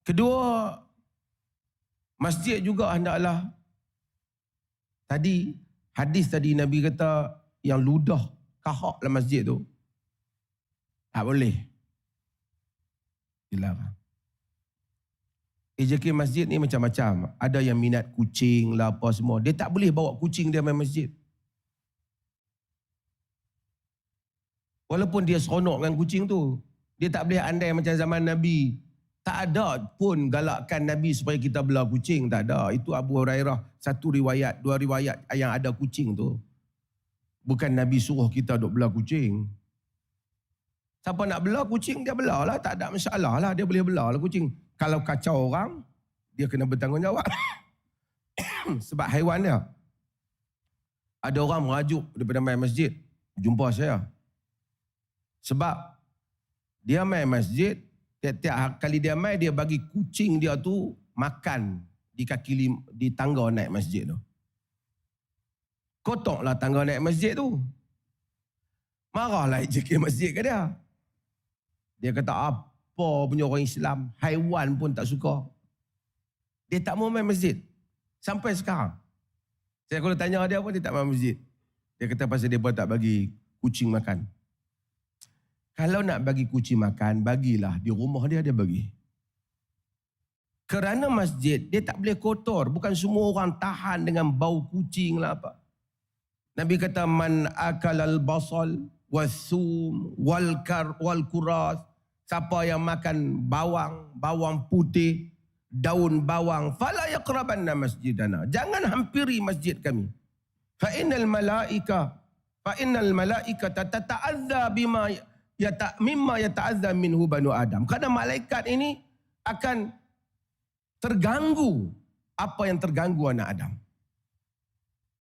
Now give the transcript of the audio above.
Kedua, masjid juga hendaklah hadis tadi Nabi kata yang ludah kahak dalam masjid tu tak boleh. Dilarang. Ejeki masjid ni macam-macam. Ada yang minat kucing lah apa semua. Dia tak boleh bawa kucing dia main masjid. Walaupun dia seronok dengan kucing tu, dia tak boleh andai macam zaman Nabi. Tak ada pun galakkan Nabi supaya kita bela kucing. Tak ada. Itu Abu Hurairah. Satu riwayat, dua riwayat yang ada kucing tu. Bukan Nabi suruh kita duk bela kucing. Siapa nak bela kucing, dia bela lah. Tak ada masalah lah. Dia boleh bela lah kucing. Kalau kacau orang, dia kena bertanggungjawab. Sebab haiwan dia. Ada orang merajuk daripada main masjid. Jumpa saya. Sebab dia main masjid, tiap-tiap kali dia main, dia bagi kucing dia tu makan di tangga naik masjid tu. Kotoklah tangga naik masjid tu. Marahlah JK masjid ke dia. Dia kata apa punya orang Islam, haiwan pun tak suka. Dia tak mau main masjid. Sampai sekarang. Saya kalau tanya dia pun dia tak main masjid. Dia kata pasal dia pun tak bagi kucing makan. Kalau nak bagi kucing makan, bagilah di rumah dia bagi. Kerana masjid, dia tak boleh kotor. Bukan semua orang tahan dengan bau kucing lah apa. Nabi kata, man akalal basal, wasum, wal kuras. Siapa yang makan bawang putih, daun bawang, fala yaqrabanna masjidana. Jangan hampiri masjid kami. Fa innal malaika tata'adza mimma yata'adza minhu banu Adam. Kerana malaikat ini akan terganggu apa yang terganggu anak Adam.